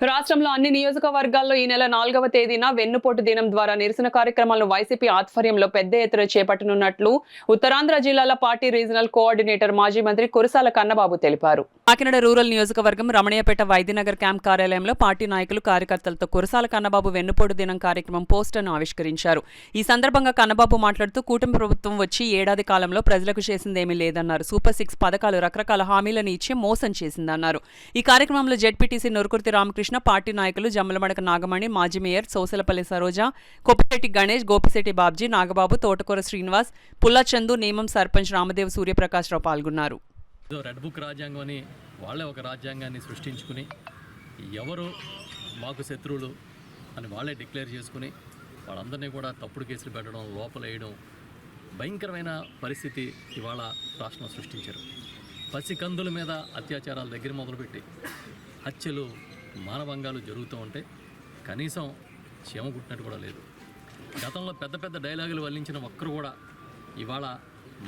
రాష్ట్రంలో అన్ని నియోజకవర్గాల్లో ఈ నెల 4వ తేదీన వెన్నుపోటు దినం ద్వారా నిరసన కార్యక్రమాలను వైసీపీ ఆధ్వర్యంలో పెద్ద ఎత్తున చేపట్టనున్నట్లు ఉత్తరాంధ్ర జిల్లాల పార్టీ రీజనల్ కోఆర్డినేటర్ మాజీ మంత్రి కురసాల కన్నబాబు తెలిపారు. కాకినాడ రూరల్ నియోజకవర్గం రమణయ్యపేట వైద్యనగర్ క్యాంప్ కార్యాలయంలో పార్టీ నాయకులు కార్యకర్తలతో కురసాల కన్నబాబు వెన్నుపోటు దినం కార్యక్రమం పోస్టర్ను ఆవిష్కరించారు. ఈ సందర్భంగా కన్నబాబు మాట్లాడుతూ కూటమి ప్రభుత్వం వచ్చి ఏడాది కాలంలో ప్రజలకు చేసిందేమీ లేదన్నారు. సూపర్ 6 పథకాలు రకరకాల హామీలను ఇచ్చి మోసం చేసిందన్నారు. ఈ కార్యక్రమంలో జెడ్పీటీసీ నొరుకుర్తి రామకృష్ణ, పార్టీ నాయకులు జమ్మలమడక నాగమణి, మాజీ మేయర్ సోసలపల్లి సరోజ, కొప్పిశెట్టి గణేష్, గోపిశెట్టి బాబ్జీ, నాగబాబు, తోటకూర శ్రీనివాస్, పుల్లచందు, నేమం సర్పంచ్ రామదేవ్ సూర్యప్రకాశ్రావు పాల్గొన్నారు. రెడ్ బుక్ రాజ్యాంగం అని వాళ్ళే ఒక రాజ్యాంగాన్ని సృష్టించుకుని ఎవరు మాకు శత్రువులు అని వాళ్ళే డిక్లేర్ చేసుకుని వాళ్ళందరినీ కూడా తప్పుడు కేసులు పెట్టడం, లోపల వేయడం, భయంకరమైన పరిస్థితి ఇవాళ రాష్ట్రం సృష్టించారు. పసికందుల మీద అత్యాచారాల దగ్గర మొదలుపెట్టి హత్యలు, మానభంగాలు జరుగుతూ ఉంటే కనీసం చీమ కుట్టినట్టు కూడా లేదు. గతంలో పెద్ద పెద్ద డైలాగులు వల్లించిన ఒక్కరు కూడా ఇవాళ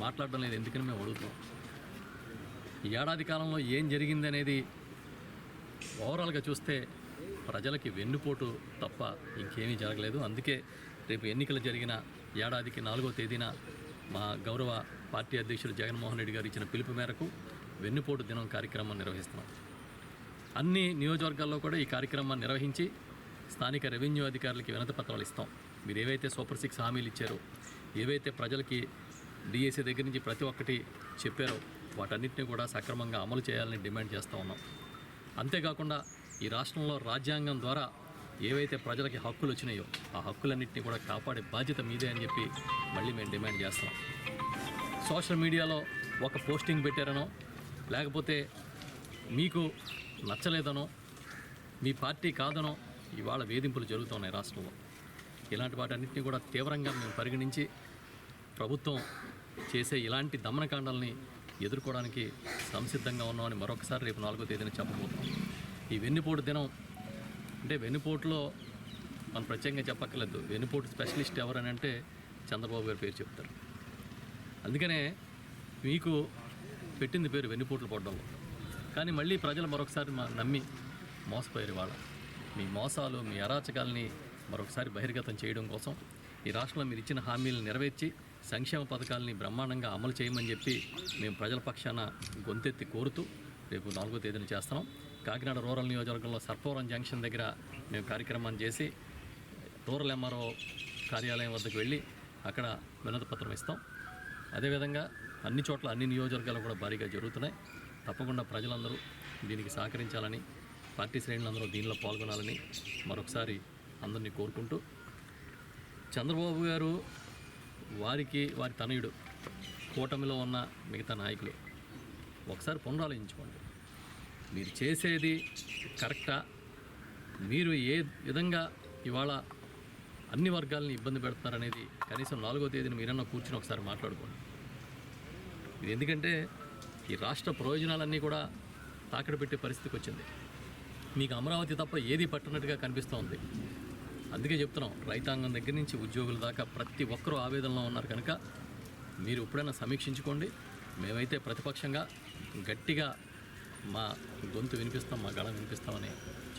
మాట్లాడడం లేదు. ఎందుకని మేము అడుగుతున్నాం. ఈ ఏడాది కాలంలో ఏం జరిగింది అనేది ఓవరాల్గా చూస్తే ప్రజలకి వెన్నుపోటు తప్ప ఇంకేమీ జరగలేదు. అందుకే రేపు ఎన్నికలు జరిగిన ఏడాదికి 4వ తేదీన మా గౌరవ పార్టీ అధ్యక్షులు జగన్మోహన్ రెడ్డి గారు ఇచ్చిన పిలుపు మేరకు వెన్నుపోటు దినం కార్యక్రమం నిర్వహిస్తున్నాం. అన్ని నియోజకవర్గాల్లో కూడా ఈ కార్యక్రమాన్ని నిర్వహించి స్థానిక రెవెన్యూ అధికారులకి వినతి పత్రాలు ఇస్తాం. మీరు ఏవైతే సూపర్ 6 హామీలు ఇచ్చారో, ఏవైతే ప్రజలకి డిఎస్సీ దగ్గర నుంచి ప్రతి ఒక్కటి చెప్పారో వాటన్నిటిని కూడా సక్రమంగా అమలు చేయాలని డిమాండ్ చేస్తూ ఉన్నాం. అంతేకాకుండా ఈ రాష్ట్రంలో రాజ్యాంగం ద్వారా ఏవైతే ప్రజలకి హక్కులు వచ్చినాయో ఆ హక్కులన్నింటినీ కూడా కాపాడే బాధ్యత మీదే అని చెప్పి మళ్ళీ మేము డిమాండ్ చేస్తాం. సోషల్ మీడియాలో ఒక పోస్టింగ్ పెట్టారనో, లేకపోతే మీకు నచ్చలేదనో, మీ పార్టీ కాదనో ఇవాళ వేధింపులు జరుగుతున్నాయి రాష్ట్రంలో. ఇలాంటి వాటన్నింటినీ కూడా తీవ్రంగా మేము పరిగణించి ప్రభుత్వం చేసే ఇలాంటి దమనకాండాలని ఎదుర్కోవడానికి సంసిద్ధంగా ఉన్నామని మరొకసారి రేపు 4వ తేదీన చెప్పబోతున్నాం. ఈ వెన్నుపోటు దినం అంటే వెన్నుపోటులో మనం ప్రత్యేకంగా చెప్పక్కర్లేదు. వెన్నుపోటు స్పెషలిస్ట్ ఎవరని అంటే చంద్రబాబు గారి పేరు చెప్తారు. అందుకనే మీకు పెట్టింది పేరు వెన్నుపోట్లు పడడంలో. కానీ మళ్ళీ ప్రజలు మరొకసారి నమ్మి మోసపోయారు. వాళ్ళ మీ మోసాలు, మీ అరాచకాలని మరొకసారి బహిర్గతం చేయడం కోసం ఈ రాష్ట్రంలో మీరు ఇచ్చిన హామీలను నెరవేర్చి సంక్షేమ పథకాలని బ్రహ్మాండంగా అమలు చేయమని చెప్పి మేము ప్రజల పక్షాన గొంతెత్తి కోరుతూ రేపు 4వ తేదీన చేస్తున్నాం. కాకినాడ రూరల్ నియోజకవర్గంలో సర్పవరం జంక్షన్ దగ్గర మేము కార్యక్రమాన్ని చేసి రూరల్ ఎంఆర్ఓ కార్యాలయం వద్దకు వెళ్ళి అక్కడ వినతి పత్రం ఇస్తాం. అదేవిధంగా అన్ని చోట్ల అన్ని నియోజకవర్గాలు కూడా భారీగా జరుగుతున్నాయి. తప్పకుండా ప్రజలందరూ దీనికి సహకరించాలని, పార్టీ శ్రేణులందరూ దీనిలో పాల్గొనాలని మరొకసారి అందరినీ కోరుకుంటూ, చంద్రబాబు గారు వారి తనయుడు కూటమిలో ఉన్న మిగతా నాయకులు ఒకసారి పునరాలోచించుకోండి. మీరు చేసేది కరెక్టా? మీరు ఏ విధంగా ఇవాళ అన్ని వర్గాలని ఇబ్బంది పెడుతున్నారనేది కనీసం 4వ తేదీన మీరన్నా కూర్చుని ఒకసారి మాట్లాడుకోండి. ఇది ఎందుకంటే ఈ రాష్ట్ర ప్రయోజనాలన్నీ కూడా తాకడ పెట్టే పరిస్థితికి వచ్చింది. మీకు అమరావతి తప్ప ఏది పట్టునట్టుగా కనిపిస్తూ ఉంది. అందుకే చెప్తున్నాం, రైతాంగం దగ్గర నుంచి ఉద్యోగుల దాకా ప్రతి ఒక్కరూ ఆవేదనలో ఉన్నారు. కనుక మీరు ఎప్పుడైనా సమీక్షించుకోండి. మేమైతే ప్రతిపక్షంగా గట్టిగా మా గొంతు వినిపిస్తాం, మా గళం వినిపిస్తామని